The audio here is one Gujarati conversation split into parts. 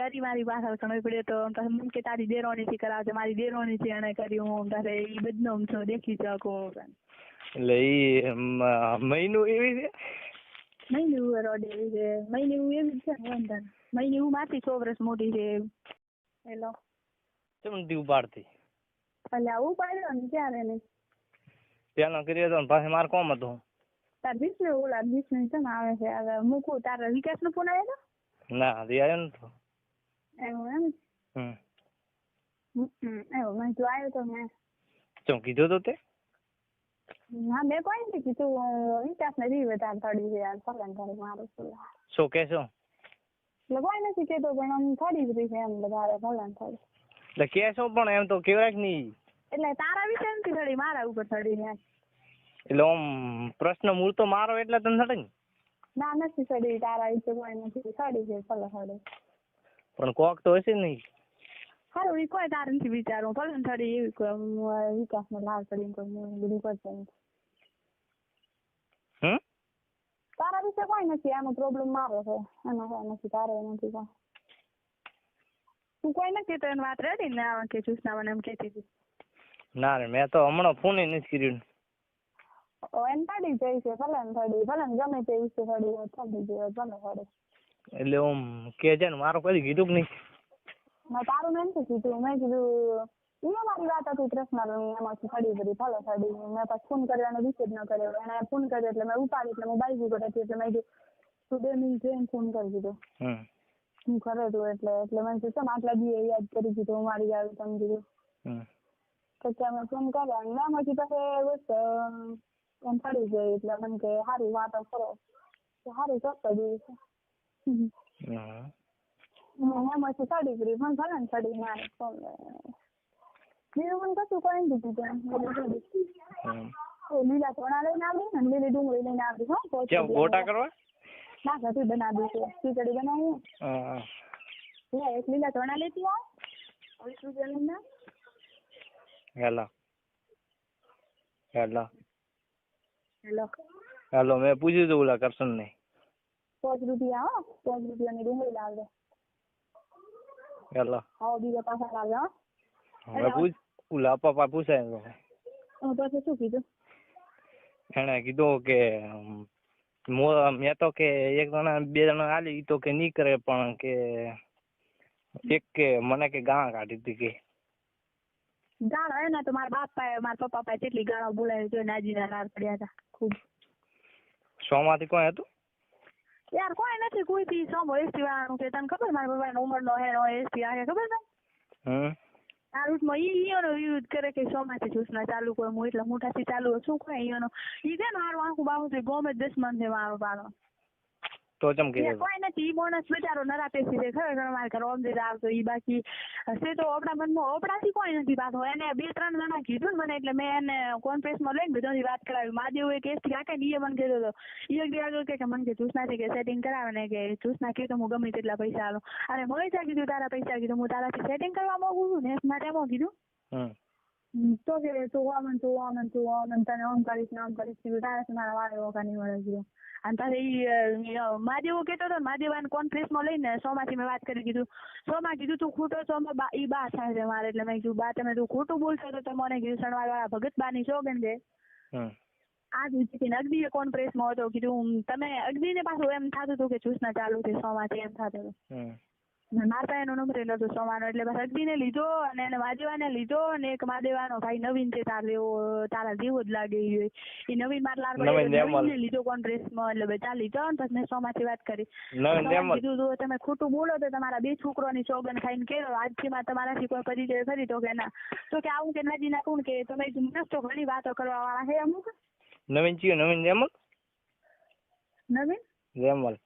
હરી મારી પાછળ સમય પડ્યો તો પછી મને કે તારી દેરોણીથી કરાવજે, મારી દેરોણીથી એને કર્યું, તારે ઈ બદનામ છો દેખી શકો. એટલે ઈ મહિનું એવી છે, મહિની રોડ એવી છે, મહિની એવી છે ને, મહિની હું મારથી 6 વર્ષ મોટી છે. હેલો કેમ દી ઉપાડતી એટલે આવું પાડ્યો ને ત્યારે નહીં પેલા કર્યો તો પાસે માર કોમ હતો. તાર વિષ્ણુ ઓલા વિષ્ણુ છે ને આવે છે, હવે મૂકું. તારા વિકાસ નો ફોન આવ્યો હતો? ના રી આવ્યો નતો. એવું એમ? એવું મેં જો આવ્યો તો મેં ચમ કીધું તો તે? હા મેં કોઈ નથી કીધું, વિકાસ ને રી વધારે થોડી છે યાર, ફલાણ તારે મારું શું કેશો? એટલે કોઈ નથી કેતો પણ આમ થોડી જ રહી છે એમ વધારે ફલાણ થોડી. એટલે કેશો પણ એમ તો કેવાય કે નહીં. એટલે તારા વિશે નથી થોડી, મારા ઉપર થોડી ને. એટલે આમ પ્રશ્ન મૂળ તો મારો એટલે તને થડે ને? ના નથી થોડી, તારા વિશે કોઈ નથી થોડી છે, ભલે થોડી. પણ કોક તો હશે નહીં. સારું એ કોઈ તારે નથી વિચારવું, ભલે ને થોડી એવી કોઈ વિકાસ ને લાલ પડીને કોઈ બધું કરશે નહીં. તારા વિશે કોઈ નથી, આનો પ્રોબ્લેમ મારો છે, એનો કોઈ નથી, તારે નથી કોઈ. તું કોઈ નથી તો એની વાત રેડી ને આવે કે ચૂસના મને એમ કહેતી હતી. ના રે મેં તો હમણાં ફોન નથી કર્યું. એમ પાડી જાય છે, ભલે ને થોડી, ભલે ને ગમે તે વિશે થોડી થોડી જાય, ભલે થોડી. એટલે આમ કે છે ને મારું કદી કીધું કે નહીં? મેં તારું મેં નથી કીધું, મેં કીધું એ મારી વાત હતી પર્સનલ, એમાંથી થોડી બધી ભલે થોડી. મેં પાછું ફોન કર્યો અને રિસીવ ન કર્યો, એને ફોન કર્યો એટલે મેં ઉપાડી, એટલે હું બાઈક ઉપર હતી એટલે મેં કીધું તું 2 મિનિટ જઈને ફોન કરી દીધો. હું ઘરે હતું એટલે મેં કીધું આટલા દી યાદ કરી દીધું, હું મારી આવી તમે કીધું. પછી અમે ફોન કર્યા અને એમાંથી પછી બસ એમ પડી ગઈ, એટલે મને કે સારી વાતો કરો, સારી કરતા જેવી છે. એમાંથી ચડી ગઈ, મને ભલે ને ચડી ના બીજું મને કશું કોઈ નથી કીધું. લીલા ચણા લઈને આવી ને લીલી ડુંગળી લઈને આવી. હા ગોટા કરવા ના ઘટી બનાવી છે, ખીચડી બનાવી લે, એક લીલા ચણા લેતી આવ. હેલો હેલો હેલો હેલો મેં પૂછ્યું હતું ઓલા કરશન ને. 5 રૂપિયા હો, 5 રૂપિયાની ડુંગળી લાવજે. હેલો હા બીજા પાછા લાવજે. હવે પૂછ ઓલા પપ્પા પૂછાય પછી શું કીધું? એને કીધું કે મેં તો કે 1 જણા 2 જણા આલી તો કે નહીં કરે, પણ કે એક કે મને કે ગાળ કાઢી હતી કે ગાળો એને તો મારા બાપ પાસે મારા પપ્પા પાસે કેટલી ગાળો બોલાવી છે, નાજીના લાડ પડ્યા હતા ખૂબ. 100 માંથી કોઈ હતું? યાર કોઈ નથી, કોઈ થી 100 એસટી વાળાનું કે તને ખબર? મારા પપ્પાનો ઉંમરનો હેરો એસટી આવે ખબર છે? આ રૂટમાં ઈયોનો યુઝ કરે કે 100 માંથી ચૂસના ચાલુ કોઈ હું એટલે મોટાથી ચાલુ શું કોઈ ઈયોનો ઈ છે ને મારું આખું બાબુ ગમે 10 મન છે મારો પાડો તો ચમ કે કોઈ નથી. ઈ બોનસ બચારો નરા પેસી દે ખરેખર મારે ઘર ઓમદે આવતો ઈ બાકી હશે તો આપણા મનમાં ઓપડાથી કોઈ નથી પાછો. એને 2-3 જણા કીધું ને મને એટલે મેં એને કોન્ફરન્સમાં લઈને બધાની વાત કરાવી. મહાદેવ એક એસટી કાકે ને ઈ મને કહેતો હતો ઈ એક આગળ કે મને કે ચૂસનાથી કે સેટિંગ કરાવે ને કે ચૂસના કે તો હું ગમે તેટલા પૈસા આલો. અરે મોય ચા કીધું તારા પૈસા કીધું હું તારાથી સેટિંગ કરવા માંગુ છું ને માટે એમાં કીધું તો કે તું આમ તને આમ કરીશ ને આમ કરીશ કીધું તારાથી મારા વાળે ઓકા નહીં મળે કીધું. અને તારે ઈ મહાદેવ કહેતો હતો મહાદેવાને કોન્ફરન્સમાં લઈને 100 માંથી મેં વાત કરી કીધું 100 માં કીધું તું ખોટો 100 માં ઈ બા થાય છે મારે. એટલે મેં કીધું બા તમે તું ખોટું બોલશો તો મને કીધું સણવાળ વાળા ભગત બાની સોગન છે. આજ સુધી અગદી કોન્ફરન્સમાં હતો કીધું તમે અગદી ને પાછું એમ થતું હતું કે ચૂસના ચાલુ છે 100 માંથી એમ થતું હતું. મારા પાસે એનો નંબર એટલો હતો 100 વાનો એટલે બસ અગદીને લીધો અને એને મહાદેવાને લીધો અને એક મહાદેવાનો ભાઈ નવીન છે તારા જેવો જ લાગે એ નવીન માર લાર નવીનને લીધો કોન્ફરન્સમાં એટલે બધા લીધો ને પછી મેં 100 માંથી વાત કરી. કીધું જો તમે ખોટું બોલો તો તમારા 2 છોકરોની સોગન ખાઈને કેળો આજથી માં તમારાથી કોઈ પરિચય ખરી તો કે ના તો કે આવું કે નાજી ના કોણ કે તમે તો ઘણી વાતો કરવા વાળા હે અમુક. નવીન ચિયો નવીન જેમલ નવીન જેમલ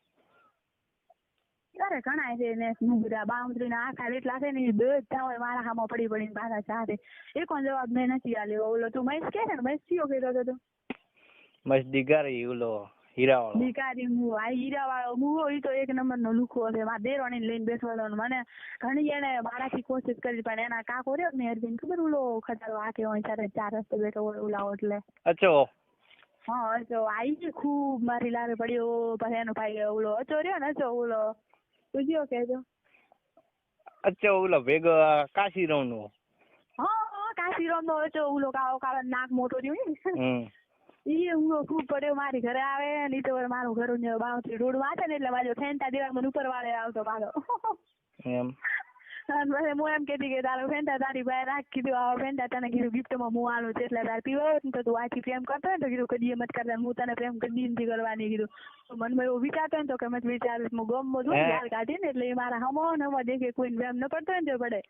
અરે ઘણા છે ને મુગરા બાઉન્ડ્રી ના આખા એટલા છે ને બધા હોય મારા હામાં પડી પડીને પાછા ચારે એ કોણ જવાબ મેં નથી આલ્યો. ઓલો તું મહેશ કે છે ને મહેશ ચિયો કહેતો હતો મહેશ દિગારી ઓલો હીરાવાળો દિગારી મુવો આ હીરાવાળો મુવો ઈ તો 1 નંબરનો લુખો છે. મારા દેરોણીને લઈને બેસવાનો મને ઘણી એને મારાથી કોશિશ કરી પણ એના કાકો રહ્યો ને અરવિંદ ખબર ઓલો ખટારો આકે હોય ત્યારે 4 રસ્તે બેઠો હોય ઓલા એટલે અચ્છો હા અચો આઈ ખૂબ મારી લારે પડ્યો પછી એનો ભાઈ ઓલો અચો રહ્યો ને અચો ઓલો પૂછ્યો કેજો અચ્છા ઓલો ભેગો કાશીરામ નો. હા કાશીરામ નો હતો ઓલો કાળો કાળો નાક મોટો થયો ને ઈ હું ખૂબ પડ્યો મારી ઘરે આવે ને તો મારું ઘર બાઉથી રોડ માં છે ને એટલે બાજુ ફેંટા દેવા મને ઉપર વાળે આવતો પાછો એમ અને હું એમ કહેતી કે તારો ફેંટા તારી પાસે રાખ કીધું આવો ફેંટા તને કીધું ગિફ્ટમાં હું આલું છું એટલે તાર પીવો તો તું આથી પ્રેમ કરતો હોય ને તો કીધું કદી મત કરતા હું તને પ્રેમ કદી નથી કરવાની કીધું તો મનમાં એવું વિચારતો ને તો કે મત વિચારું હું ગમમાં છું ગાલ કાઢી ને એટલે એ મારા હમો ને હમો દેખે કોઈને પ્રેમ ન પડતો ને તો પડે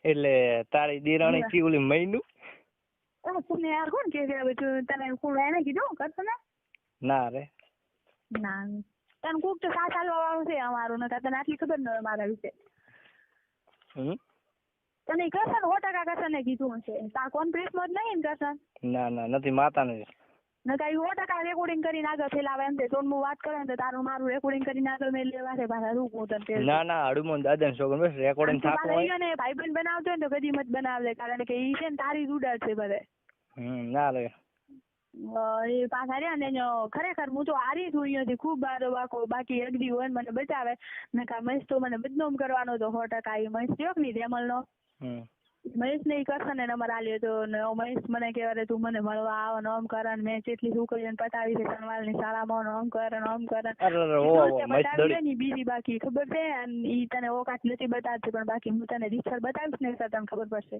એટલે તારી દેરાણી થી ઓલી મહિનું તું યાર કોણ કે તને કોણ એને કીધું કરતો ને ના રે ના તને કોક તો સાથ હાલવા વાળું છે અમારું ને તને આટલી ખબર ન હોય મારા વિશે તને કરશન 100% કરશન ને કીધું હશે તાર કોન્ફરન્સમાં જ નહીં ને કરશન ના ના નથી માતાને ન કઈ 100% રેકોર્ડિંગ કરીને આગળ ફેલાવે એમ છે તો હું વાત કરે ને તો તારું મારું રેકોર્ડિંગ કરીને આગળ મેં લેવા છે પાછા રૂકું તને ના ના હડુમન દાદા છોકરો બસ રેકોર્ડિંગ થાતું હોય ને ભાઈબંધ બનાવતો હોય ને તો કદી મત બનાવજે કારણ કે ઈ છે ને તારી જ ઉડાડ છે બધે ના રે એ પાછા રહ્યા ને ખરેખર હું તો હારી છું અહીંયાથી ખૂબ બારો બાકો બાકી એક દી હોય મને બચાવે ને કા મહેશ તો મને બદનામ કરવાનો તો 100% એ મહેશ થયો કે નહીં રેમલ નો મહેશ ને ઈ કરશે ને નંબર આલ્યો તો ને મહેશ મને કહેવાય તું મને મળવા આવો ને આમ કરે ને મેં કેટલી છોકરીઓને પતાવી છે સનવાલ ની શાળામાં ને આમ કરે ને આમ કરે બતાવી ને બીજી બાકી ખબર છે ઈ તને ઓકાત નથી બતાવતી પણ બાકી હું તને રીતસર બતાવીશ ને તને ખબર પડશે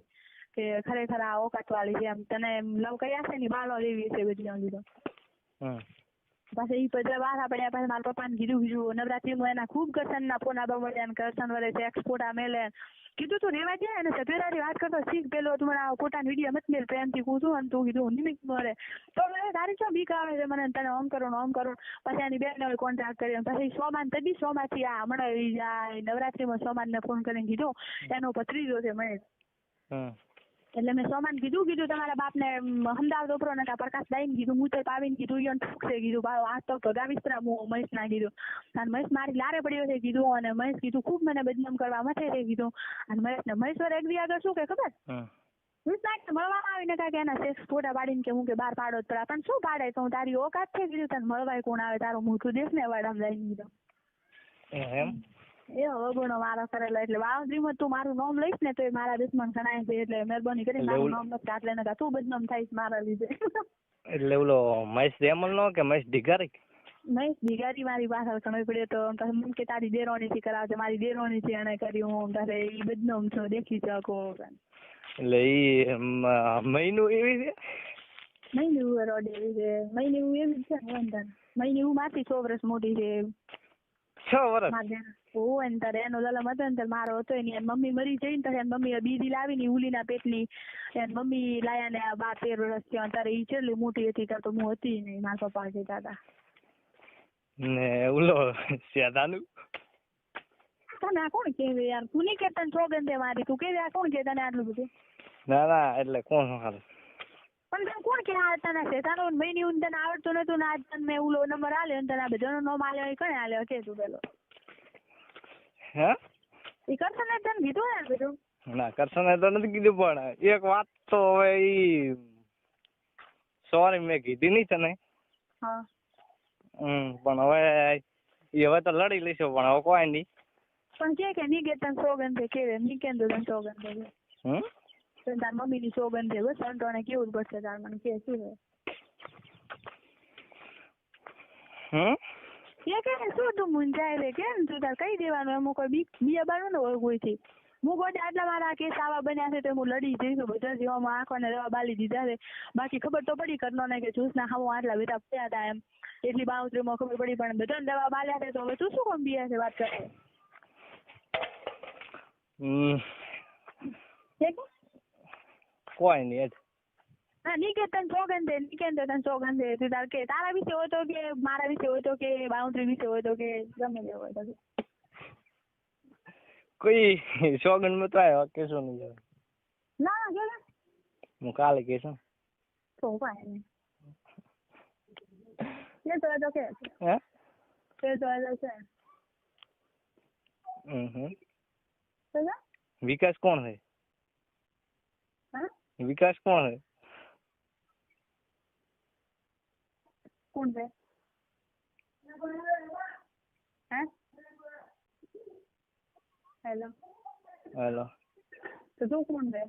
કે ખરેખર આ ઓકાત વાળી છે એમ તને લવ કર્યા છે ને બાળો લેવી છે બધી લીધો પાછા ઈ પછી બહાર પડ્યા પાછા મારા પપ્પાને કીધું નવરાત્રીમાં એના ખૂબ કરશનના ફોન આબા મળ્યા ને કરશન વડે સેક્સ ફોટા મેલે કીધું તું રેવા જાય અને સભ્યરાથી વાત કરતો શીખ પેલો તું મને ફોટાનો વિડીયો મત મેલ પ્રેમથી કહું છું અને તું કીધું નિમિત્ત મળે તો મને તારી શું બીક આવે છે મને તને આમ કરું પછી એની બેનને કોન્ટેક્ટ કર્યો પછી સોમાંથી આ હમણાં નવરાત્રીમાં સોમાનને ફોન કરીને કીધું એનો ભત્રીજો છે મહેશ એટલે મેં સોમાન કીધું તમારા બાપને અમદાવાદ ઉપરો ને પ્રકાશ દાઈને કીધું હું તો પાવીને કીધું ઈયોને ઠૂકશે કીધું ભાવ આ તો ગાવિસ્તરા હું મહેશ ના કીધું અને મહેશ મારી લારે પડ્યો છે કીધું અને મહેશ કીધું ખૂબ મને બદનામ કરવા મથે છે કીધું અને મહેશ્વર એક દી આગળ શું કે ખબર મળવામાં આવીને કાંઈક એના સેક્સ ફોટા પાડીને કે હું કે બહાર પાડો જ પણ શું પાડે તો હું તારી ઓકાત છે કીધું તને મળવાય કોણ આવે તારું મોટું દેશ ને વાડામાં જઈને કીધું એ વગુણો મારો કરેલો એટલે વાવદ્રીમાં તું મારું નામ લઈશ ને તો એ મારા દુશ્મન ગણાય છે એટલે મહેરબાની કરીને મારું નામ નથી આટલે નકા તું બદનામ થઈશ મારા લીધે એટલે ઓલો મહેશ રેમલ નો કે મહેશ ઢીગારી મહેશ ઢીગારી મારી પાછળ ઘણો પડ્યો તો મને કે તારી દેરોણી થી કરાવશે મારી દેરોણી થી એને કર્યું હું તારે ઈ બદનામ છો દેખી શકો એટલે ઈ મહિનું એવી છે મહિનું રોડ એવી છે મહિનું એવી છે મહિનું માથી 6 વર્ષ મોટી છે 6 વર્ષ ઓય ને તારે એનો લલમ હતો ને તારે મારો હતો એની મમ્મી મરી જઈ ને તારે મમ્મી બીજી લાવી ને ઉલીના પેટની એની મમ્મી લાયા ને 12-13 વર્ષ થયા તારે ઈ કેટલી મોટી હતી તો હું હતી નહીં મારા પપ્પા કહેતા હતા ને ઓલો શેતાનું તને આ કોણ કે યાર તું નહીં કે તને સોગંદ મારી તું કે આ કોણ કે તને આટલું બધું ના એટલે કોણ હાલ પણ તને કોણ કે આ તને શેતાનો મહિની તને આવડતું નતું ને આજ તને મેં ઓલો નંબર આલ્યો ને તને આ બધાનો નામ આલ્યો એ કણે આલ્યો કે તું પેલો હે ઈ કરશન તને કીધું ને બધું ના કરશન તો નથી કીધું પણ એક વાત તો હવે ઈ સોરી મેં કીધી નહીં તને હા પણ હવે તો લડી લઈશું પણ હવે કોઈ નહીં પણ કે નિકેતન સોગંદ છે કે નિકેતન સોગંદ છે તો તાર મમ્મી ની સોગંદ છે બસ અંટોને કેવું પડશે તાર મને કે શું છે કે શું તું મુંજાય રે કેમ તું તાર કઈ દેવાનું એમ કોઈ બીજા બારું ને હોય કોઈથી હું ગોડે આટલા મારા કેસ આવા બન્યા છે તો હું લડી જઈશું બધા જીવામાં આંખોને રવા બાલી દીધા છે બાકી ખબર તો પડી કરનો ને કે જૂસ ના ખાવું આટલા બધા પડ્યા હતા એમ એટલી બાઉન્ડ્રીમાં ખબર પડી પણ બધાને દવા બાલ્યા છે તો હવે તું શું કોમ બીયા છે વાત કરે કોઈ નહીં હા નિકેતન સોગંદ છે તું તાર કે તારા વિશે હોય તો કે મારા વિશે હોય તો કે બાઉન્ડ્રી વિશે હોય તો કે ગમે તે હોય તો કોઈ સોગંદ માં તો આવ્યો કેસો નહીં ના કે હું કાલે કહેશું તો કાંઈ નહીં તો કે હે તે તો છે વિકાસ કોણ છે વિકાસ કોણ છે કોણ છે હે હેલો હેલો. તો તું કોણ છે?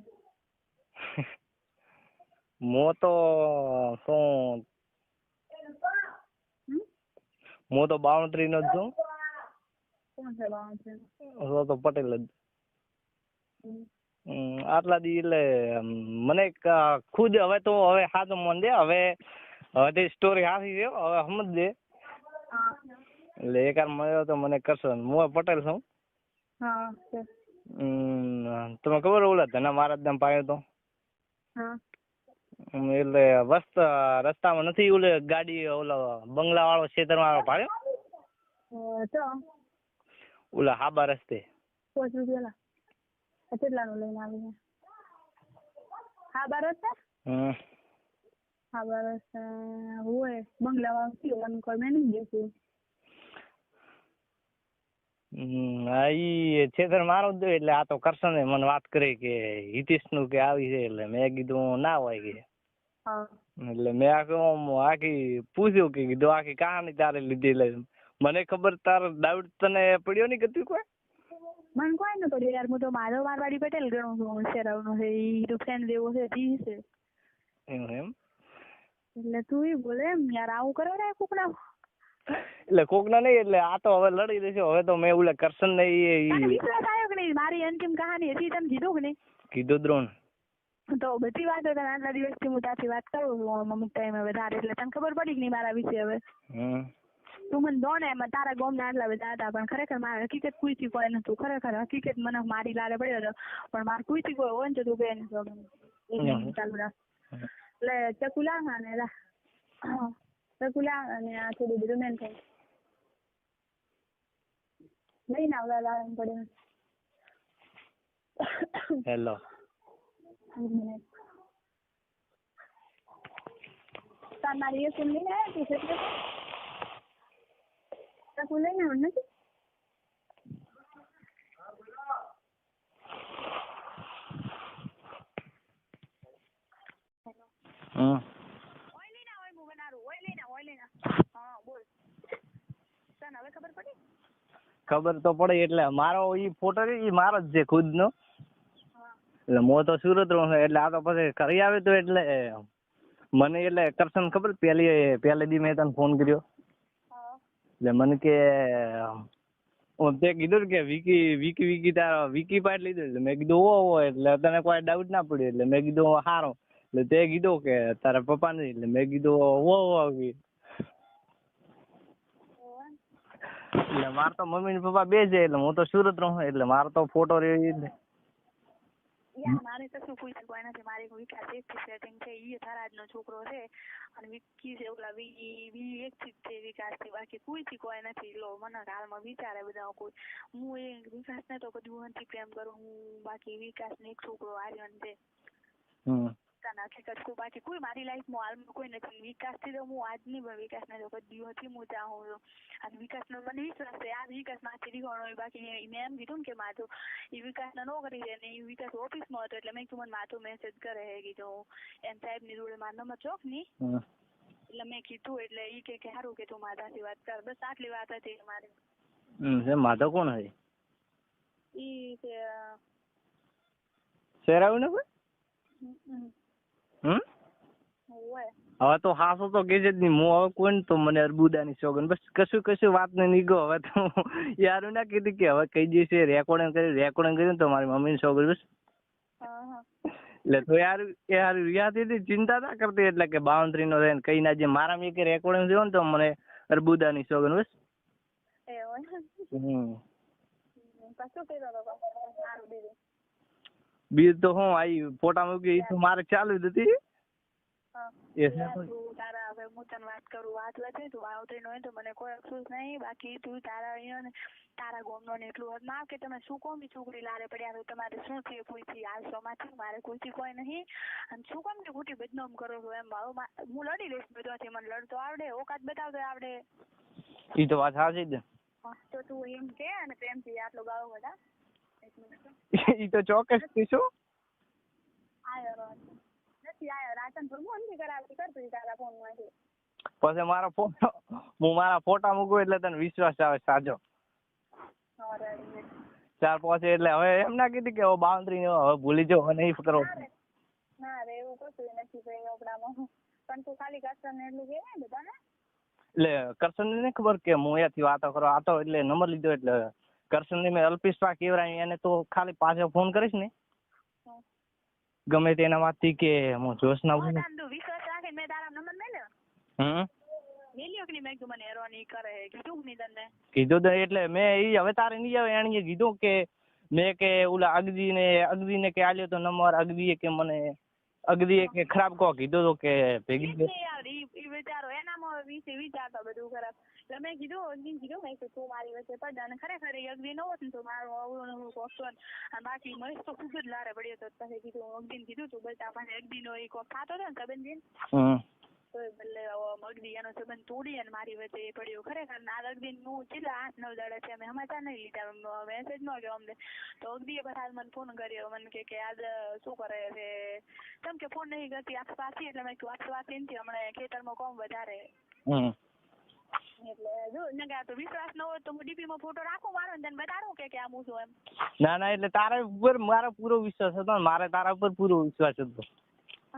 હું તો શું હું તો 52 નો જ છું. કોણ છે 52? હું તો પટેલ જ. આટલા દી એટલે મને ખુદ હવે તો હવે હાથ મન દે હવે તે સ્ટોરી હાથી છે હવે સમજ દે. હા એટલે એકાર મળ્યો તો મને કરશો. હું પટેલ છું. હા તમે ખબર ઓલા ધના મહારાજ નામ પાયો તો હા એટલે રસ્તામાં નથી ઓલે ગાડી ઓલો બંગલા વાળો ખેતર વાળો ભાડ્યો તો ઓલા હાબા રસ્તે 5 રૂપિયા કેટલાનું લઈને આવી? હા બરસ છે. હા બરસ હોય બંગલા વાળો કયો અંકલ મેં નહીં દેખ્યું. હા ઈ છેતર મારો જ દો એટલે આ તો કરશે ને મને વાત કરી કે હિતેશ નું કે આવી છે એટલે મેં કીધું ના હોય કે એટલે મેં આખી પૂછ્યું કે કીધું આખી કહાની તારે લીધી એટલે મને ખબર તાર ડાઉટ તને પડ્યો નહીં કતું કોઈ? મને કોઈ ન પડ્યું યાર. હું તો મારવાડી પટેલ ગણું છું. શેરાવનો છે ઈ તો ફ્રેન્ડ જેવો છે તી છે એમ. એટલે તું ઈ બોલે એમ યાર આવું કરો રે કોકના. એટલે કોકના નહીં એટલે આ તો હવે લડી દેશે. હવે તો મેં ઓલા કરશન ને તને વિશ્વાસ આવ્યો કે નહીં? મારી અંતિમ કહાની હતી તને કીધું કે નહીં? કીધું દ્રોણ તો બધી વાતો તને આટલા દિવસથી હું તારથી વાત કરું છું અમુક ટાઈમે વધારે એટલે તને ખબર પડી કે નહીં મારા વિશે હવે? તું મને દોણે એમાં તારા ગામના આટલા બધા હતા પણ ખરેખર મારે હકીકત કોઈથી કોઈ નતું. ખરેખર હકીકત મને મારી લારે પડ્યો હતો પણ મારે કોઈથી કોઈ હોય ને તો તું કહે નહીં ચાલુ રાખ. એટલે ચકુલા ને ચકુલા અને આ થોડું બધું મેન થાય લઈને આવવા લાવવાનું પડે. હેલો તાર મારી એ ફોન લઈને આવ્યા તું છે ચકુ લઈને આવવાનું નથી? ખબર તો પડે એટલે મારો ઈ ફોટો ઈ મારો જ છે ખુદ નો. એટલે હું તો સુરત રહું છું એટલે આ તો પછી કરી આવે તો એટલે મને એટલે કરશન ખબર પહેલે દી મેં તને ફોન કર્યો એટલે મને કે તે કીધું કે વિકી તારો વિકી પાટ લીધું એટલે મેં કીધું ઓ એટલે તને કોઈ ડાઉટ ના પડ્યો એટલે મેં કીધું સારું. એટલે તે કીધું કે તારા પપ્પા નહીં એટલે મેં કીધું ઓ એટલે મારે તો મમ્મી ને પપ્પા બે છે એટલે હું તો સુરત રહું એટલે મારો તો ફોટો રહી જ. મારે કશું કોઈ નથી. મારે વિકાસ એક સેટિંગ છે ઈ થરાદ નો છોકરો છે અને વિકી છે ઓલા વી એક થી છે વિકાસ થી બાકી કોઈથી કોઈ નથી. લો મને હાલમાં વિચારે બધા કોઈ હું એ વિકાસ ને તો કદી નથી પ્રેમ કરું હું બાકી વિકાસ ને એક છોકરો આર્યન છે. હકીકત બાકી કોઈ મારી લાઈફમાં હાલમાં કોઈ નથી. વિકાસ થી તો હું આજ નહીં પણ વિકાસ ને તો કદી હતી હું ચાહું છું અને વિકાસ નો મને વિશ્વાસ છે આ વિકાસ માંથી રીખવાનો હોય. બાકી મેં એમ કીધું કે માથું એ વિકાસ ને નો કરી દે ને એ વિકાસ ઓફિસ માં હતો એટલે મેં કીધું મને માથું મેસેજ કરે હે કીધું એમ સાહેબ ની જોડે મારો નંબર ચોક ની એટલે મેં કીધું એટલે ઈ કે સારું કે તું મારાથી વાત કર. બસ આટલી વાત હતી મારી. માધવ કોણ હે? ઈ કે શેરાવ ને કોઈ હવે તો હાસો તો કે જ નહીં. હું હવે કોઈ તો મને અરબુદાની સોગન બસ કશું વાત નહીં નીકળો. હવે તો યાર ના કીધું કે હવે કઈ દિવસે રેકોર્ડિંગ કર્યું તો મારી મમ્મી ની સોગન બસ. એટલે તો યાર રિયાથી ચિંતા ના કરતી એટલે કે 52 નો રહે કઈ ના જે મારા મેં કે રેકોર્ડિંગ થયો ને તો મને અરબુદાની સોગન બસ. બીજું તો હું આઈ ફોટા મૂકી એ તો મારે ચાલુ જ હતી. તારા હવે હું તને વાત કરું વાત લખે તું આવતી હોય તો મને કોઈ અફસોસ નહીં. બાકી તું તારા અહીંયા ને તારા ગોમનો ને એટલું હદ ના કે તમે શું કોમ છોકરી લારે પડ્યા તો તમારે શું થયું કોઈથી હાલશો માંથી મારે કોઈથી કોઈ નહીં અને શું કોમ કે ખોટી બદનામ કરો છો એમ હું લડી લઈશ બધાથી. મને લડતો આવડે ઓકાત બતાવતો આવડે. ઈ તો વાત સાચી જ. તો તું એમ કે અને પ્રેમથી આટલો ગાળો બધા ઈ તો ચોક્કસ કીશું. આયો નથી આયો રાતનપુર હું નથી કરાવતી કરતો તારા ફોન માંથી. પછી હું મારા ફોટા મૂકું એટલે તને વિશ્વાસ આવે સાચો. 4-5 એટલે હવે એમ ના કીધી કે બાઉન્ડ્રી હવે ભૂલી જાઓ અને નહીં કરો. ના રે એવું કશું નથી ભાઈ આપણામાં. પણ તું ખાલી કસ્ટમ એટલું કે ને બધાને. એટલે કરશન ને ખબર કે હું અહીંયાથી વાતો કરો આ તો એટલે નંબર લીધો એટલે કરશન ને મેં અલ્પેશભાઈ કેવરાય એને તો ખાલી પાછો ફોન કરીશ ને ગમે તેના વાતથી કે હું જોશના વિશ્વાસ રાખે મેં તારા નંબર મેલ્યો. મેલ્યો કે નહીં મેં કીધું મને હેરાની કરે કીધું નહીં તને. કીધું તો એટલે મેં ઈ હવે તારે નહીં આવે એણે કીધું કે મેં કે ઓલા અગદીને કે આલ્યો તો નંબર અગદીએ કે મને અગદીએ કે ખરાબ કહો કીધું તો કે ભેગી ઈ વિચારો એનામાં વિશે વિચારતો બધું ખરાબ. એટલે મેં કીધું મેં તું મારી વચ્ચે પડ અને ખરેખર અગદી ન હોત ને તો મારું આવું કોકતો અને બાકી મહેશ તો ખૂબ જ લારે પડ્યો હતો. પછી કીધું અગદીને કીધું તું બતા પાસે અગદીનો એ કોક ખાતો હતો ને સંબંધી તો બદલે અગદી એનો સંબંધ તોડી અને મારી વચ્ચે એ પડ્યો ખરેખર ના અગદી નું કેટલા 8-9 દાડા છે અમે સમાચાર નહીં લીધા મેસેજ ન ગયો અમને તો અગદીએ પછી મને ફોન કર્યો મને કે આજ શું કરે છે કેમ કે ફોન નહીં કરતી આસપાસથી એટલે મેં કીધું આસપાસથી નથી હમણાં ખેતરમાં કોમ વધારે એટલે જો નગા તો વિશ્વાસ ન હોય તો હું ડીપી માં ફોટો રાખું મારો ને તને બતાડું કે આમ હું છું એમ. ના એટલે તારા ઉપર મારો પૂરો વિશ્વાસ હતો મારે તારા ઉપર પૂરો વિશ્વાસ હતો.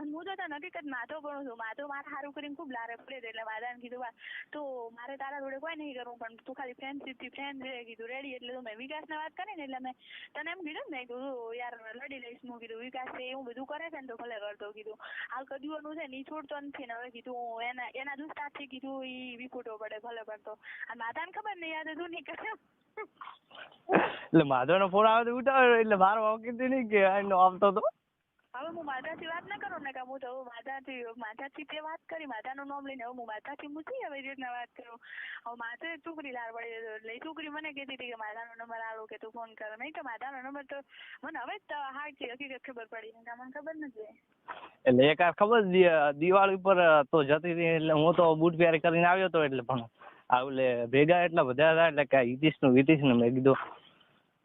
અને હું તો હકીકત માથો ભણું છું માથો મારે સારું કરીને ખૂબ લારે પડે એટલે માધાને કીધું તો મારે તારા જોડે કોઈ નહીં કરવું પણ તું ખાલી ફ્રેન્ડશીપથી ફ્રેન્ડ છે કીધું રેડી એટલે મેં વિકાસને વાત કરી ને એટલે મેં તને એમ કીધું ને કીધું યાર લડી લઈશ હું કીધું વિકાસ છે એવું બધું કરે છે ને તો ભલે કરતો કીધું હાલ કદીઓનું છે ને એ છોડતો નથી ને હવે કીધું એના દુસ્તારથી કીધું એ વિખૂટો પડે ભલે કરતો અને માધાને ખબર નહીં યાદ હતું નહીં કરે એટલે માધવનો ફોન આવે તો ઉઠાવે એટલે મારો કીધું નહીં કે આવતો હતો. હવે હું માધાથી વાત ના કરું ને કે હું તો માધાથી તે વાત કરી માધાનું નામ લઈને હવે હું માધાથી મૂકી હવે રીતના વાત કરું. હવે માથે છોકરી લાર પડી એટલે છોકરી મને કહેતી હતી કે માધાનો નંબર આવો કે તું ફોન કરો નહીં તો માધાનો નંબર તો મને હવે જ હાચી હકીકત ખબર પડી મને ખબર નથી. એટલે એક ખબર દિવાળી ઉપર તો જતી હતી એટલે હું તો બૂટ પહેરી કરીને આવ્યો હતો એટલે પણ એટલે ભેગા એટલા બધા હતા એટલે કે હિતીશ ને મેં કીધું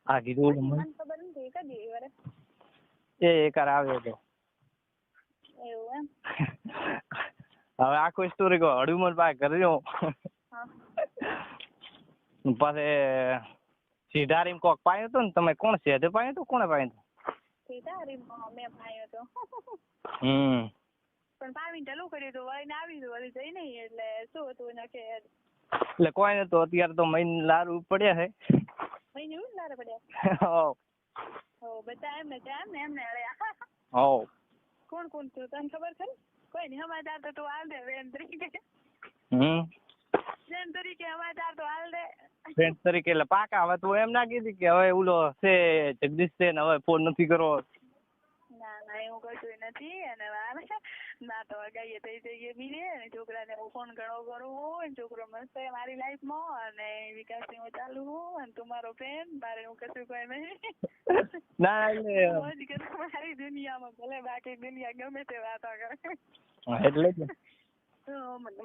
આ કીધું મને ખબર નથી કદી વારે એકાર આવ્યો હતો એવું એમ. હવે આખો સ્ટોરી કહો હળુમન પાસે કર્યો પાસે સીધારીમ કોક પાયો હતો ને તમે કોણ છે તે પાયો હતો કોણે પાયો હતો સીધારીમ મેં પાયો હતો પણ 5 મિનિટ ચાલુ કર્યું હતું વળીને આવી હતું વળી જઈ નહીં એટલે શું હતું ને કે એટલે કોઈ નતું અત્યારે તો મહિને લારું પડ્યા છે મહિને એવું લારે પડ્યા બધા એમને એમને કોણ તું તને ખબર ખરી કોઈ નહીં સમાચાર તો તું હાલ દે બેન તરીકે બેન તરીકે સમાચાર તો હાલ દે બેન તરીકે એટલે પાકા હવે તું એમ ના કીધી કે હવે ઓલો છે જગદીશ છે ને હવે ફોન નથી કરવો. ના એવું કશું નથી અને ના તો અગાઈએ થઈ જઈએ બીજે છોકરાને હું ફોન ઘણો કરું હું છોકરો મસ્ત છે મારી લાઈફમાં અને વિકાસની હું ચાલુ હું અને તું મારો ફ્રેન્ડ મારે હું કશું કોઈ નહીં ના એટલે મારી દુનિયામાં ભલે બાકી દુનિયા ગમે તે વાતો કરે એટલે જ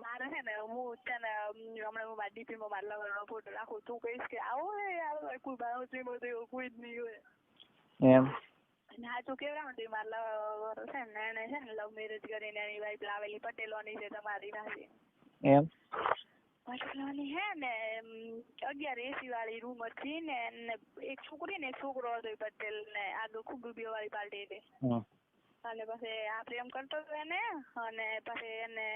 મારે છે ને હું છે ને હમણાં હું મારા ડીપીમાં મારા લવરનો ફોટો રાખું તું કહીશ કે આવો યાર કોઈ બાઉન્ડ્રીમાં તો એવું કોઈ જ નહીં હોય એમ હા તું કેવડાવું તું મારા લવર છે ને એને છે ને લવ મેરેજ કરીને એની વાઈફ લાવેલી પટેલોની છે તમારી નાની એમ પટેલોની હે ને 11AC વાળી રૂમ હતી ને એક છોકરી ને એક છોકરો હતો પટેલ ને આગળ ખૂબ રૂપિયા વાળી પાર્ટી હતી અને પછી આ પ્રેમ કરતો હતો એને અને પછી એને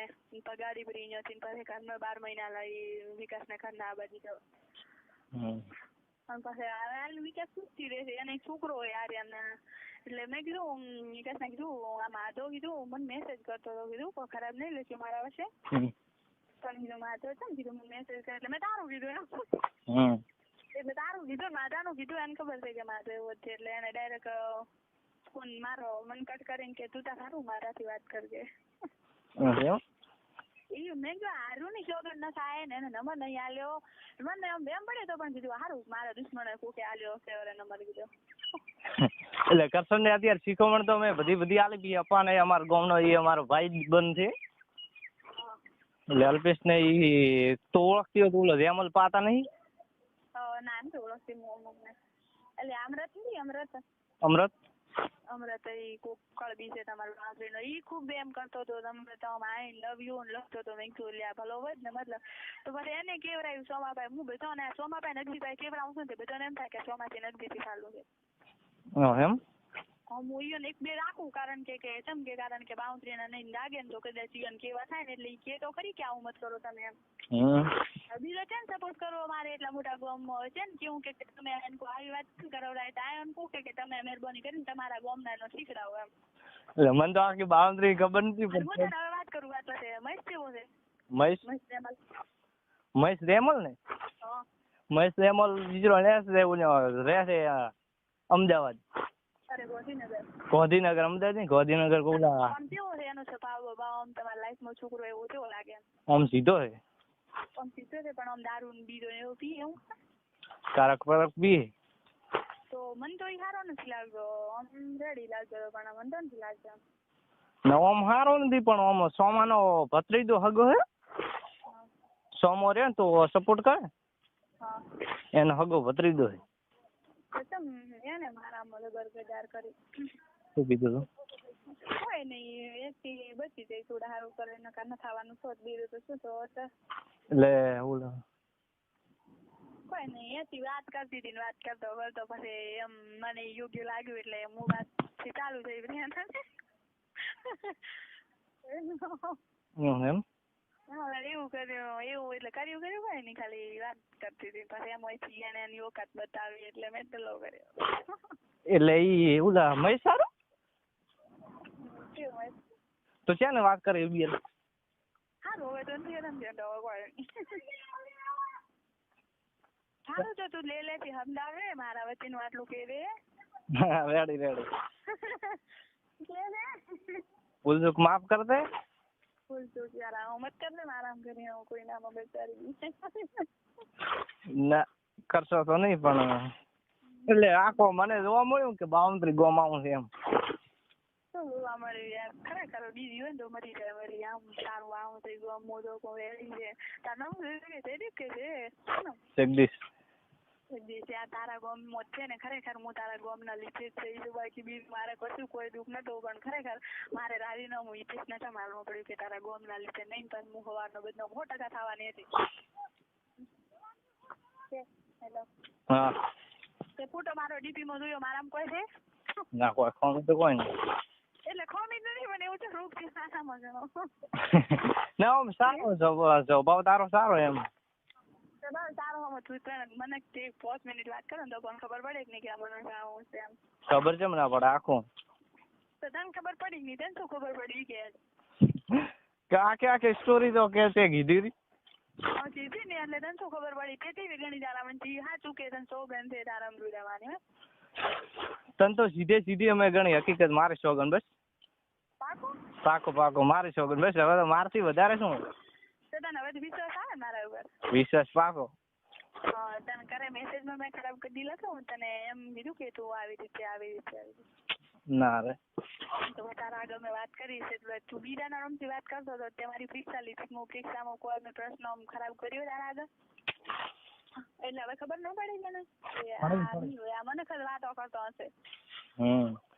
ગાડી ભરી હતી પછી ઘરમાં 12 મહિના લઈ વિકાસને ઘરના આ બાજુ ગયો અને પછી હાલ વિકાસ પૂછતી રહે છે એને એક છોકરો હોય આર્યન એટલે મેં કીધું વિકાસને કીધું આ માધવ કીધું મને મેસેજ કરતો હતો કીધું કોઈ ખરાબ નહીં લખ્યું મારા વચ્ચે પણ કીધું માધવ છે ને કીધું મને મેસેજ કરે એટલે મેં તારું કીધું એમ એટલે તારું કીધું માધાનું કીધું એને ખબર છે કે માધવ એવો છે એટલે એને ડાયરેક્ટ ફોન મારો મન કટ કરીને કે તું તાર સારું મારાથી વાત કરજે એ મેં જો હારું ની ચોગડ ન થાય ને એને નંબર નહીં આલ્યો મને એમ પડે તો પણ કીધું હારું મારા દુશ્મને કોકે આલ્યો હશે નંબર કીધો એટલે કરશન ને અત્યારે શીખવણ તો મેં બધી આલી બી અપાને અમારો ગામનો એ અમારો ભાઈ બંધ છે એટલે અલ્પેશ ને ઈ તો ઓળખતી હોય તો ઓલો રેમલ પાતા નહીં ના નથી ઓળખતી હું એટલે અમરત નથી અમરત હમણાં તો ઈ કોક કળબી છે તમારો બાંધરીનો ઈ ખૂબ એમ કરતો હતો તમે તો આઈ લવ યુ ને લખતો હતો મેં કીધું લ્યા ભલો હોય ને મતલબ તો પછી એને કેવરાયું સોમાભાઈ હું બધાને સોમાભાઈ નગરીભાઈ કેવરાવું છું ને બધાને એમ થાય કે સોમાથી નગરીથી સારું છે એમ હું ઈયોને એક બે રાખું કારણ કે ચમ કે કારણ કે બાઉન્ડ્રી ને નહીં લાગે ને તો કદાચ ઈયોને કેવા થાય ને એટલે ઈ કે તો ખરી કે આવું મત કરો તમે એમ બીજો છે ને સપોર્ટ કરવો મારે એટલા મોટા ગામમાં છે ને કેવું કે તમે એને આવી વાત કરાવડાય તો આ એમ કહું કે તમે મહેરબાની કરીને તમારા ગામના એનો શીખડાવો એમ એટલે મને તો આખી બાઉન્ડ્રી ખબર નથી હું તને હવે વાત કરું વાત છે મહેશ કેવો છે મહેશ રેમલ ને મહેશ રેમલ બીજો રહે છે અમદાવાદ અરે ગોધીનગર અમદાવાદ નહીં ગોધીનગર કોલા આમ કેવો છે એનો સ્વભાવ આમ તમારા લાઈફમાં છોકરો એવો કેવો લાગે આમ સીધો છે આમ સીધો છે પણ આમ દારૂ ને બીજો એવું પી એવું કારક પરક પી તો મને તો ઈ સારો નથી લાગતો આમ રેડી લાગતો પણ મને તો નથી લાગતો આમ સારો નથી પણ આમ સોમાનો ભત્રીજો હગો હે સોમો રે તો સપોર્ટ કરે એનો હગો ભત્રીજો છે એને મારામાં ગરગજાર કરી શું કીધું તું કોઈ નહીં એથી બચી જાય થોડા સારું કરે નકા ન થવાનું શોધ બીજું તો શું તો એટલે ઓલા કોઈ નહીં એથી વાત કરતી હતી ને વાત કરતો કરતો પછી એમ મને યોગ્ય લાગ્યું એટલે હું વાત ચાલુ થઈ એમ એવું કર્યું એવું એટલે કર્યું હોય ને ખાલી વાત કરતી હતી પછી એમાંથી એને એની ઓકાત બતાવી એટલે મેં પેલો કર્યો એટલે ઈ ઓલા મહેશ સારો તો છે ને વાત કરે બી સારું હવે તો નથી સમજ્યો કોઈ સારું તો તું લે લેતી સમજાવે મારા વચ્ચેનું આટલું કે રે રેડી ભૂલચૂક માફ કર દે ભૂલચૂક યાર આવું મત કર દે આરામ કરી હું કોઈ નામ બેચારી ના કરશો તો નહીં પણ એટલે આખો મને જોવા મળ્યું કે બાઉન્ડ્રી ગોમાવું છે એમ શું જોવા મળ્યું યાર ખરેખર બીજી હોય ને તો મરી જાય વળી આમ સારું આવું થઈ ગયું મોદો કોઈ રેડી છે તારું નામ કે છે જગદીશ ત્યાં તારા ગામ મોત છે ને ખરેખર હું તારા ગામ ના લીધે જ છે બાકી બીજું મારે કશું કોઈ દુઃખ નતું પણ ખરેખર મારે રાજી ન હું ઈચ્છીશ નતા મારવું પડ્યું કે તારા ગામ ના લીધે નહીં પણ હું હવાનો બધો 100% થવાની હતી હેલો હા તે ફોટો મારો ડીપી માં જોયો મારામાં કોઈ છે ના કોઈ ખોમી તો કોઈ નહીં એટલે ખોમી નથી મને એવું છે રૂપ છે સાસામાં જણો ના આમ સારો સ્વભાવ તારો સારો એમ તારો તું મને 5 મિનિટ વાત કરો ને તો પણ ખબર પડે કે નહીં કે આ મને આવું છે એમ ખબર છે ના પડે આખું તો તને ખબર પડી નહીં તને શું ખબર પડી કે આખી સ્ટોરી તો કે તે કીધી કીધી ને એટલે તને શું ખબર પડી તેથી ઘણી તારા મને સાચું કે તને 100 બેન છે તારા રહેવાની તને તો સીધી અમે ગણી હકીકત મારી સોગન બસ પાકો મારી સોગન બસ હવે તો મારથી વધારે શું તને હવે વિશ્વાસ આવે મારા ઉપર વિશ્વાસ પાકો તને કરે મેસેજ માં મેં ખરાબ કરી દીધો તો તને એમ કીધું કે તું આવી રીતે ના રે તો તારા આગળ મેં વાત કરી છે એટલે તું બીજાના નામથી વાત કરતો હતો તે મારી પરીક્ષા લીધી હું પરીક્ષામાં કોઈ પ્રશ્ન ખરાબ કર્યો તારા આગળ એટલે હવે ખબર ન પડી મને આ મને ખબર વાતો કરતો હશે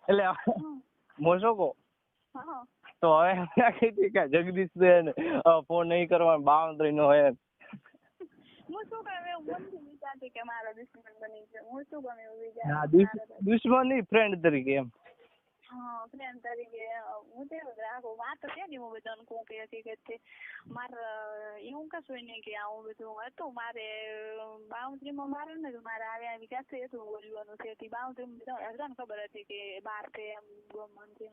એટલે મોશોકો તો હવે કીધી કે જગદીશ બેન ફોન નહીં કરવાનો બાઉન્ડ્રી નો હોય હું શું કરે હું વિચારતી કે મારો દુશ્મન બની છે હું શું ગમે એવું વિચાર દુશ્મન નહીં ફ્રેન્ડ તરીકે એમ ફ્રેન્ડ તરીકે હું તો રાખું વાત તો છે ને હું બધાને કહું કે હકીકત છે મારે એવું કશું નહીં કે આવું બધું હતું મારે બાઉન્ડ્રીમાં મારે ને મારે આવ્યા વિચારશે હતું બોલવાનું છે તે બાઉન્ડ્રીમાં બધાને ખબર હતી કે બહાર છે એમ ગમન છે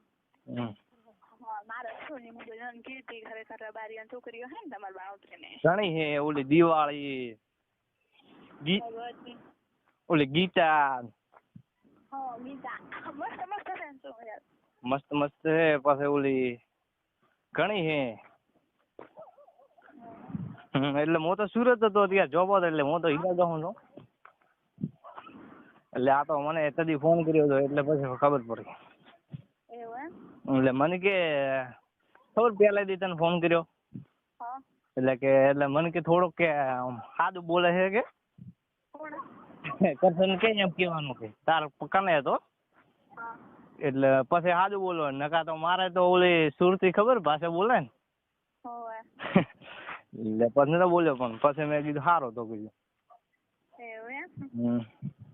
મારે શું ને હું બધાને કીધી ખરેખર બારી છોકરીઓ હે ને તમારા બાઉન્ડ્રી ને ઘણી હે ઓલી દિવાળી ઓલી ગીતા મસ્ત હે પછી ઓલી ઘણી હે એટલે હું તો સુરત હતો ત્યાં જોબ હતો એટલે હું તો હીરા જાઉં છું એટલે આ તો મને કદી ફોન કર્યો હતો એટલે પછી ખબર પડી એટલે મને કે ખબર પેલા દી તને ફોન કર્યો એટલે મને કે થોડોક કે સાદું બોલે છે કે કરશન કે એમ કેવાનું કે તાર કને હતો એટલે પછી સાદું બોલો, નકા તો મારે તો ઓલી સુરતી ખબર ભાષા બોલે ને હોવે એટલે પછી તો બોલ્યો, પણ પછી મેં કીધું સારો તો કીધું. એવું એમ હમ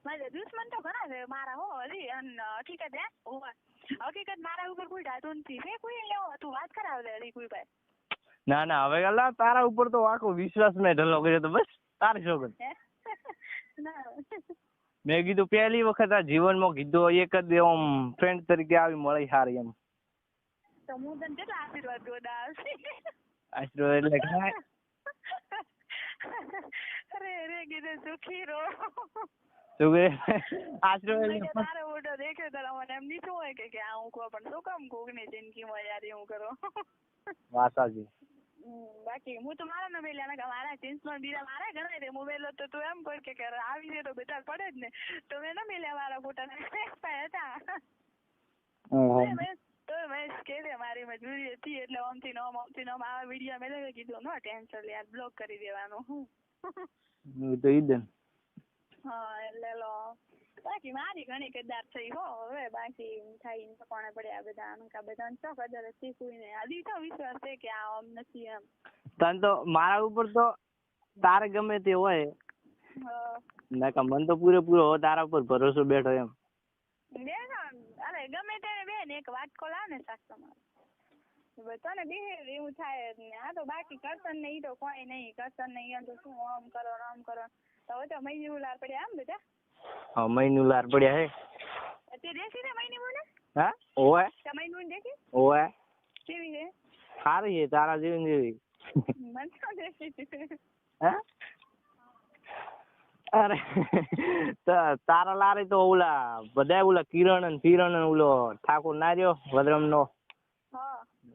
મારે દુશ્મન તો ઘણા છે મારા હો હજી અને હકીકત હે હોવે હકીકત મારા ઉપર કોઈ ડાતું નથી છે કોઈ લેવો તું વાત કરાવ દે હજી કોઈ ભાઈ. ના ના હવે અલા તારા ઉપર તો આખો વિશ્વાસ મેં ઢલો કર્યો તો બસ તારી છોકરી. ના મેં કીધું પહેલી વખત આ જીવનમાં કીધું એક જ આમ ફ્રેન્ડ તરીકે આવી મળી સારી એમ. તો હું તને કેટલા આશીર્વાદ દોડા આવશે. આશીર્વાદ એટલે કાંઈ અરે રે કીધું સુખી રહો. શું કે આશીર્વાદ એટલે તારો મોટો દેખ્યો તારા મને એમ નહીં હોય કે આ હું કહું પણ શું કામ કોકની જિંદગીમાં યાર એવું કરો. વાત સાચી. બાકી હું તો મારા ન મેલ્યા ને મારા જીન્સમાં બીજા મારા ઘણા છે મોબાઈલ તો તું એમ કર કે આવી છે તો બધા પડે જ ને તો મેં ન મેલ્યા મારા ફોટા હતા. તો મેં કે દે મારી મજબૂરી હતી એટલે આમથી નોમ આ વિડીયો મેં કીધું નો ટેન્શન યાર બ્લોક કરી દેવાનું. તો ઈ દે. હા એટલે લો બાકી મારી ઘણી કદાર થઈ હો હવે બાકી થાય કોણે પડ્યા બધા અનુકા બધાને શું કદર શીખવું ને હજી તો વિશ્વાસ છે કે આ આમ નથી એમ. તને તો મારા ઉપર તો તારે ગમે તે હોય ના મને તો પૂરેપૂરો તારા ઉપર ભરોસો બેઠો એમ. અરે ગમે ત્યારે બેન એક વાત કોલ આવે ને સાચો મારે તને બે એવું થાય ને આ તો બાકી કરશન ને ઈ તો કોઈ નહીં કરશન નહીં તો શું આમ કરો તો હવે તો મહિની ઉલાર પડ્યા આમ બધા. હા મહિની ઉલાર પડ્યા હે. તે દેખી ને મહિની બોલે હા ઓય મહિની દેખી ઓય કેવી છે સારી છે તારા જેવી. મને તો દેખી હે અરે તારા લારે તો ઓલા બધા ઓલા કિરણ અને ફિરણ ઓલો ઠાકોર ના રહ્યો વદરમ નો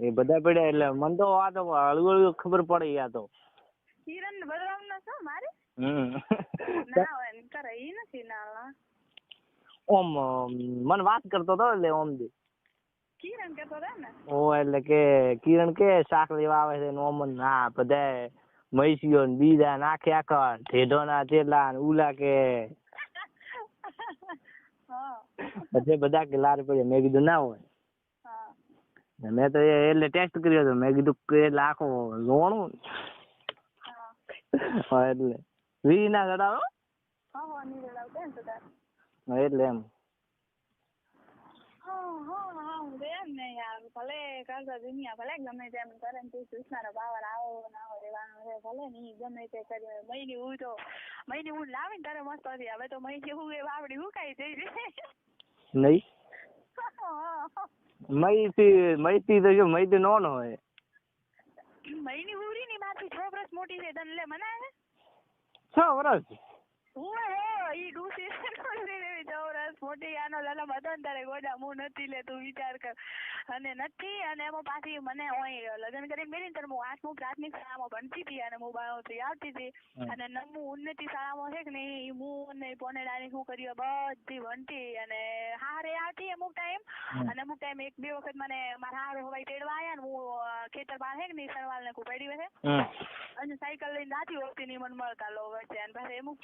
એ બધા પડ્યા એટલે મને તો આ તો હળવું ખબર પડે આ તો કિરણ બદરામ નો શું મારે ના હોય કરે ઈ નથી ના ઓમ મને વાત કરતો હતો એટલે ઓમ દી કિરણ કેતો હતો ને ઓ એટલે કે કિરણ કે શાક લેવા આવે છે ઓમ ના બધા મૈસીઓ ને બીજા નાખે આખા ઢેઢો ના ચેલા ઉલા કે પછી બધા કે લાર પડે મેં કીધું ના હોય. મેં તો એટલે ટેસ્ટ કર્યો હતો મેં કીધું કે એટલે આખો લોણું એટલે વી ના ચડાવો એટલે એમ ભલે કરતા દુનિયા ભલે ગમે તેમ કરે ને કૃષ્ણ પાવર આવો ના આવો રહેવાનો છે ભલે ને ગમે તે કરે મહિની હું લાવી ને તારે મસ્ત હતી હવે તો મહિની હું એ વાવડી હુકાઈ જઈ નહીં મૈતી તો જો મૈતી નો હોય મહિની ઉરી ની માથી 6 વર્ષ મોટી છે તને લે મનાવે 6 વર્ષ ઈ ડૂસી ચોરસ મોટી આનો લાલા મદન તારે ગોડા હું નથી લે તું વિચાર કર અને નથી અને એમાં પાછી મને હોય લગ્ન કરીને મેરી તને હું 8મું પ્રાથમિક શાળામાં ભણતી હતી અને હું 92 આવતી હતી અને 9મું ઉન્નતિ શાળામાં છે કે નહીં હું ને પોનેડાની શું કર્યું બધી ભણતી અને હારે આવતી અમુક ટાઈમ અને અમુક ટાઈમ 1-2 વખત મને મારા હારે હવાઈ તેડવા આવ્યા ને હું ખેતર બહાર છે કે નહીં સરવાલ ને કુપેડી છે અને સાયકલ લઈને જાતી હોતી ની મને મળતા લો વચ્ચે અને પછી અમુક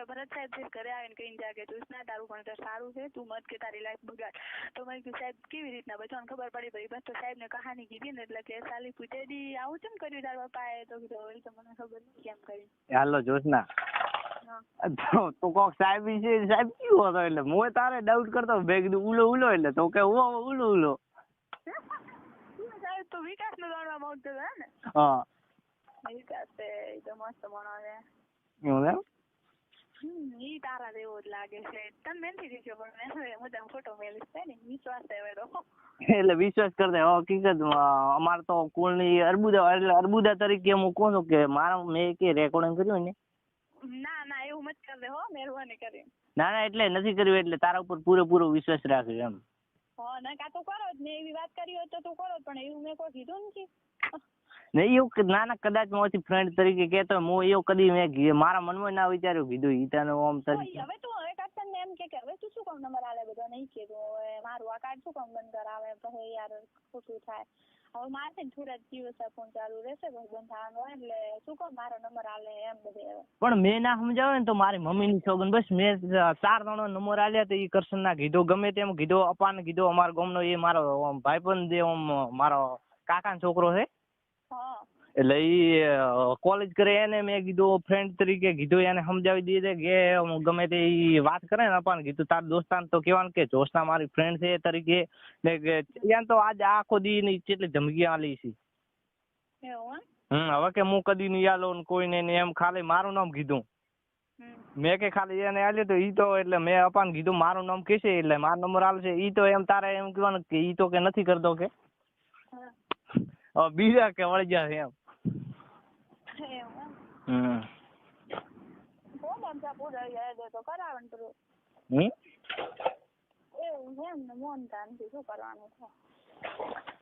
ભરત સાહેબ ઘરે આવીને કહીને જા કે તું ના તારું ભણતર સારું છે તું મત કે તારી લાઈફ બગાડ તો મેં કીધું સાહેબ કેવી રીતના બધાને ખબર પડી ભાઈ બસ તો સાહેબ ને કહાની કીધી ને એટલે કે સાલી પૂછે દી આવું કેમ કર્યું તારા પપ્પાએ તો કીધું એ તો મને ખબર નહીં કેમ કરી. હાલો જોશના તો કોક સાહેબ છે સાહેબ કેવો હતો એટલે હું તારે ડાઉટ કરતો મેં કીધું ઉલો એટલે તો કે ઉલો સાહેબ તો વિકાસ નો જાણવા માંગતો હતો ને હા વિકાસ એ તો મસ્ત ભણાવે એવું એમ ઈ તારા જેવો જ લાગે છે તને મેલથી દીધો પણ મેં મજા ફોટો મેલીશ ને વિશ્વાસ છે તો એટલે વિશ્વાસ કરતા હકીકત અમાર તો કુળની અર્બુદા તરીકે હું કહું છું કે મારા મેં કે રેકોર્ડિંગ કર્યું ને ના એવું મત કર દે હો મહેરબાની કરી ના એટલે નથી કર્યું એટલે તારા ઉપર પૂરેપૂરો વિશ્વાસ રાખ્યો એમ ના કા તો કરો જ ને એવી વાત કરી હોય તો તું કરો પણ એવું મેં કોઈ કીધું નથી નહીં એવું ના કદાચ મારી ફ્રેન્ડ તરીકે કહેતો હું એવું કદી મેં મારા મનમાં ના વિચાર્યું કીધું ઈતાનો આમ તરીકે હવે તું હવે કાઢ ને એમ કે હવે તું શું કામ નંબર આલે બધા નહીં કીધું હવે મારું આ કાર્ડ શું કામ બંધ કરાવે પછી યાર ખોટું થાય હવે મારે છે ને થોડા દિવસ ફોન ચાલુ રહેશે પછી બંધ થવાનો હોય એટલે શું કહું મારો નંબર આલે એમ બધે. પણ મેં ના સમજાવે ને તો મારી મમ્મીની સોગન બસ મેં 4 જણો નંબર આલ્યા તો એ કરશન ના કીધું ગમે તેમ કીધું અપાને કીધું અમારા ગામનો એ મારો ભાઈબંધ જે મારો કાકાનો છોકરો છે. હા એટલે ઈ કોલેજ કરે એને મેં કીધું ફ્રેન્ડ તરીકે કીધું એને સમજાવી દીધે કે ગમે તે ઈ વાત કરે ને અપાને કીધું તાર દોસ્તાન તો કહેવાનું કે જોશના મારી ફ્રેન્ડ છે તરીકે ને કે ત્યાં તો આજ આખો દી ની કેટલી ધમકી આલી છે. એવું હવે કે હું કદી નહીં આલો ને કોઈને ને એમ ખાલી મારું નામ કીધું. મેં કે ખાલી એને આલ્યું તો ઈ તો એટલે મેં અપાને કીધું મારું નામ કહેશે એટલે મારો નંબર આલશે ઈ તો એમ તારે એમ કહેવાનું કે ઈ તો કે નથી કરતો કે બીજા કે વળી ગયા એમ.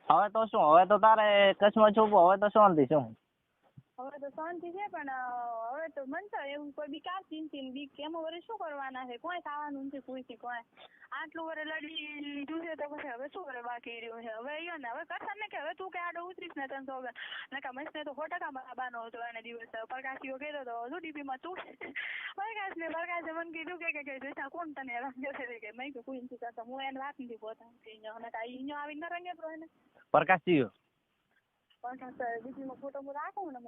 હવે તો શું હવે તો તારે કચ્છમાં છું હવે તો શાંતિ શું. હવે તો શાંતિ છે પણ હવે તો મન તો એવું કોઈ બીકાર ચિંતી બીક કેમ વરે શું કરવાના છે કોઈ ખાવાનું નથી કોઈ કોઈ આટલું વરે લડી લીધું છે તો પછી હવે શું કરે બાકી રહ્યું છે હવે અહીંયા ને હવે કરશે ને કે હવે તું કે આડો ઉતરીશ ને તને તો નકા મસ્ત ને તો 100% બરાબર હતો એને દિવસ પ્રકાશીઓ કહેતો તો શું ડીપીમાં તું પ્રકાશે મને કીધું કે જોઈતા કોણ તને હેરાન કરે કે મેં કે કોઈ નથી કરતો હું એને વાત નથી પોતા અને અહીંયા આવીને રંગે તો એને પ્રકાશીઓ ફોટો રાખું ને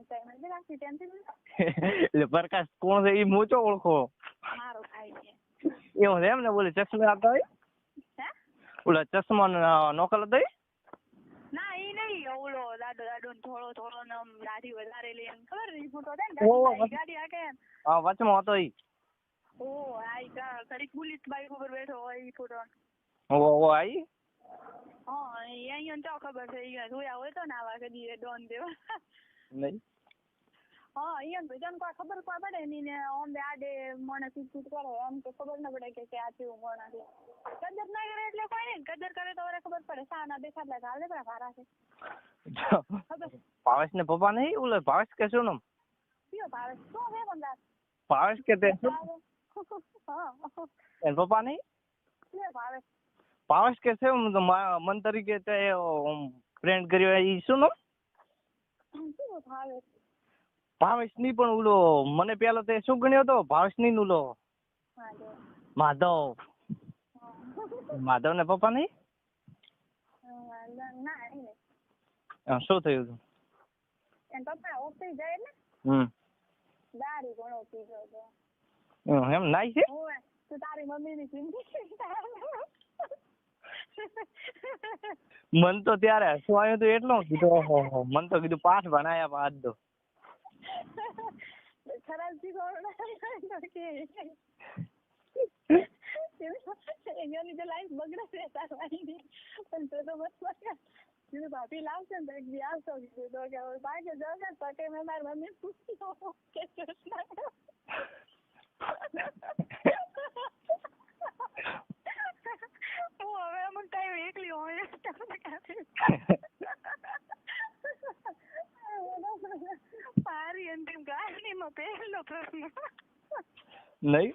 એટલે પ્રકાશ કોણ છે એ મોચો ઓળખો મારો ભાઈ છે એવું છે એમ ને બોલે ચશ્મા આપતા હોય ઓલા ચશ્મા નોકલ હતો ના ઈ નહીં ઓલો દાડો દાડો થોડો ને દાઢી વધારે લે ખબર ઈ ફોટો છે ને ગાડી આકે હા વચમાં હતો ઈ ઓ આઈ ઘડીક બુલેટ બાઈક ઉપર બેઠો હોય ઈ ફોટો ઓ આઈ હા અહીંયા તો ખબર છે અહીંયા જોયા હોય તો ને આવા કદી ડોન દેવા નહીં હા અહીંયા ભજન કોઈ ખબર પડે ની ને ઓમ આડે મને શૂટ કરે એમ તો ખબર ન પડે કે આ કેવું મોણા છે કદર ના કરે એટલે કોઈ નહીં કદર કરે તો વરે ખબર પડે સાના દેખાડલા ગાલે પણ ભારા છે ભાવેશ ને પપ્પા નહીં ઓલે ભાવેશ કે શું નામ કયો ભાવેશ શું છે બંદા ભાવેશ કે તે હા એન પપ્પા નહીં કયો ભાવેશ ભાવેશ કે છે મન તરીકે તે ફ્રેન્ડ કર્યો ઈ શું નામ ભાવેશ ભાવેશ ની પણ ઓલો મને પેલો તે શું ગણ્યો હતો ભાવેશ ની ઓલો માધવ માધવ ને પપ્પા નહીં શું થયું હતું એન પપ્પા ઓફિસ જાય ને દારૂ ઘણો પીધો હતો એમ નાઈ છે તું તારી મમ્મી ની ચિંતા મન તો ત્યારે હસવું આવ્યું હતું એટલું કીધું મન તો કીધું પાઠ ભણાયા બાદ દો ખરાબ એની તો લાઈફ બગડે છે તારવાની પણ તો મત ભાભી લાવશે ને તો આવશો કીધું તો કે બાકી જશે તો કે મેં મારી મમ્મી પૂછ્યું કે હું હવે અમુક ટાઈમ એકલી હોય મારી અંતિમ કહાનીમાં પહેલો પ્રશ્ન નહીં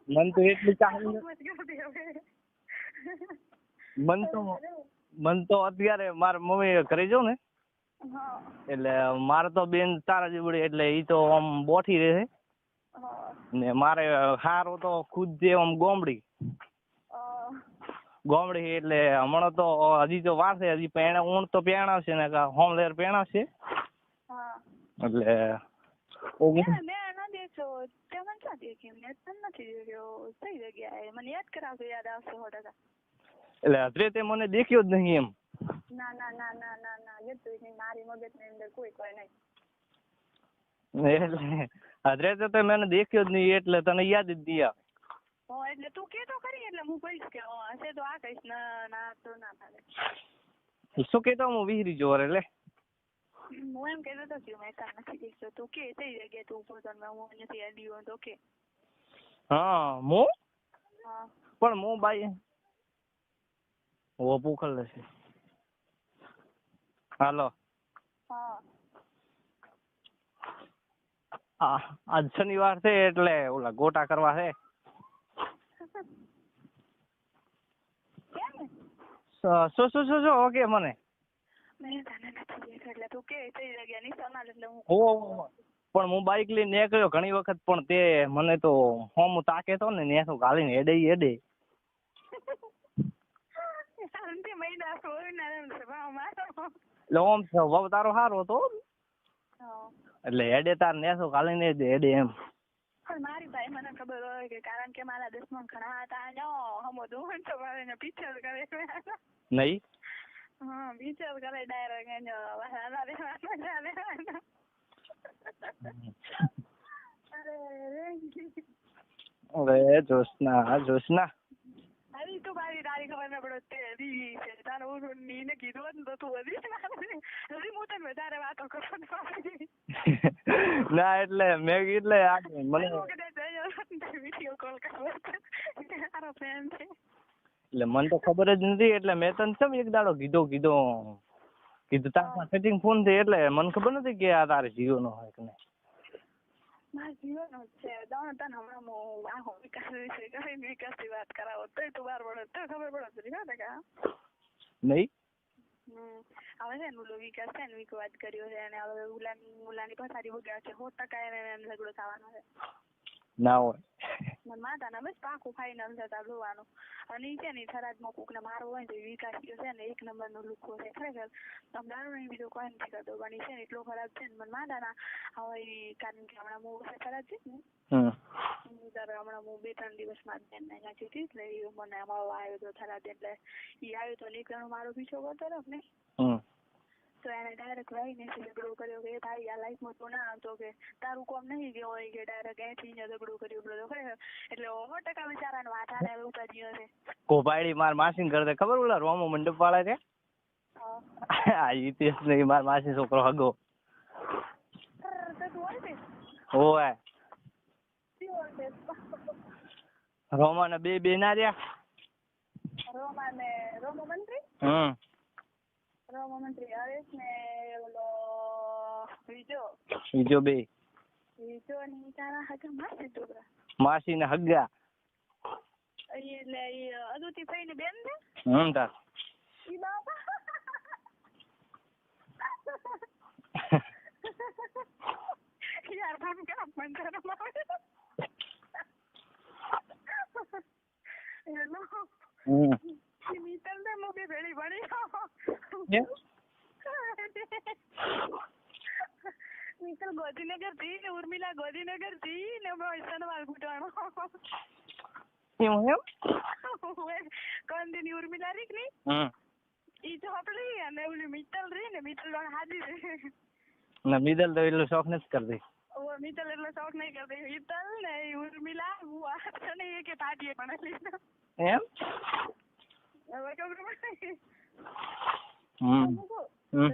મન તો એટલી કહાની મન તો અત્યારે મારા મમ્મી ઘરે જાઉં ને એટલે મારે તો બેન તારા જેવડી એટલે ઈ તો આમ બોઠી રહે ને મારે હારો તો ખુદ જે આમ ગોમડી એટલે હમણાં તો હજી તો વાર છે હજી પેણા ઊણ તો પહેણાવશે ને હોમ લેર પહેણાવશે એટલે એટલે અત્રે તે મને દેખ્યો જ નહીં એમ ના ના ના ના ના ના જતું નહીં મારી મગજ ની અંદર કોઈ નહીં એટલે અત્રે તો મને દેખ્યો જ નહીં એટલે તને યાદ જ દિયા એટલે તું કેતો કરી એટલે હું કહીશ કે હશે તો આ કહીશ ના તો ના થાય શું કેતો હું વિહરી જો એટલે હું એમ કેતો તો કે મેં કામ નથી દેખતો તું કે થઈ જગ્યાએ તું પોતાને હું નથી આડ્યો તો કે હા હું પણ હું બાઈ ઓ પૂખલ છે હાલો આજ શનિવાર છે એટલે ઓલા ગોટા કરવા છે. કેમ શું ઓકે મને મેં તને નથી દેખ્યો એટલે તું કે કઈ જગ્યા નિશાન એટલે હું પણ હું બાઇક લઈને નીકળ્યો ઘણી વખત પણ તે મને તો હોમ તાકે તો ને નેસો ગાલીને હેડે શાંતિ મહિના સોય ના ભાવ મારો એટલે ઓમ સ્વભાવ તારો સારો હતો એટલે હેડે તાર નેસો ગાલીને હેડે એમ. પણ મારી ભાઈ મને ખબર હોય કે કારણ કે મારા દુશ્મન ઘણા હતા નો હમો દુહન તો મારે પીછળ કરે નહીં હા પીછળ કરે ડાયરેક્ટ એનો વાલા દેવાના અરે જોશના અરે તું તારી ખબર ન પડે તે દી છે તારો નીને કીધું હોત ને તો તું હજી હું તને વધારે વાતો કરો ના એટલે મેં એટલે મને વિડીયો કોલ કરો તારો ફ્રેન્ડ છે એટલે મને તો ખબર જ નથી એટલે મેં તને કેમ એક દાડો કીધું તારા સેટિંગ ફોન થઈ એટલે મને ખબર નથી કે આ તારે જીઓ નો હોય કે નહીં. મારા જીવનનો છે તને હમણાં હું આખો વિકાસ વિશે કરીને વિકાસની વાત કરાવો તોય તું બાર પડે તો ખબર પડે છે કા નહીં હવે છે ને ઓલો વિકાસ છે ને વિકો વાત કર્યો છે અને હવે ઉલાની પથારી વગર છે 100% એને ઝઘડો થવાનો છે ના હોય મને માતાના બસ પાકું ફાઇનલ છે તાર જોવાનું અને ઈ છે ને થરાદમાં કોકને મારવો હોય ને તો વિકાસ છે ને 1 નંબરનો લુકો છે ખરેખર તમે દારૂ નહીં બીજો કોઈ નથી કરતો પણ ઈ છે ને એટલો ખરાબ છે ને મને માતાના હવે કારણ કે હમણાં હું ખરાબ છે ને હમણાં હું 2-3 દિવસમાં જ ને નાખી હતી એટલે એ મને મળવા આવ્યો તો થરાદ એટલે ઈ આવ્યો તો નીકળવાનો મારો પીછો કરતો રહ્યો ને તો એને ડાયરેક્ટ ભાઈને ઝઘડો કર્યો કે તારી આ લાઈફમાં તો ના આવતો કે તારું કોમ નહીં કે હોય કે ડાયરેક્ટ અહીંથી ઝઘડો કર્યો બધો ખરેખર એટલે 100% બિચારાને વાટાને હવે ઉપાડ્યો છે કોપાડી માર માસીને ઘરે ખબર ઓલા રોમો મંડપ વાળા છે આ હિતેશ ને માર માસી છોકરો હગો ઓય રોમા ને બે ના રહ્યા રોમો મંત્રી હરેશ ને ઓલો બીજો બે ની તારા હગા માસી છોકરા માસી ને હગા એટલે ઈ અદુતી ભાઈ ને બેન છે તાર ઈ બાપા યાર ફોન કાપ મન શરમ આવે હેલો મિતલ ને મો બે ભેળી ભણી મિતલ ગોધીનગર થી ને ઉર્મિલા ગોધીનગર થી ને સનવાલ ઘૂંટવાનો કોણ ઉર્મિલા રીક ની ઈ ચોપડી અને ઓલી મિતલ રહી ને મિતલ હાજી ના મિતલ તો એટલો શોખ નથી કરતી મિતલ એટલો શોખ નહીં કરતી મિતલ ને ઉર્મિલા હું આ ને એક પાટીએ પણ લીધો એમ હવે ખબર પડે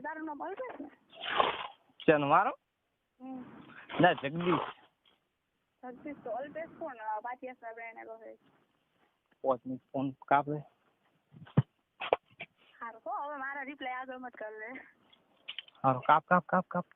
તારું નામ બોલ છે મારો ના જગદીશ તો ઓલવેઝ કોણ પાટીયા સાહેબ એને કહે પોતની ફોન કાપે હારું હવે મારા રિપ્લાય આગળ મત કર લે હારું કાપ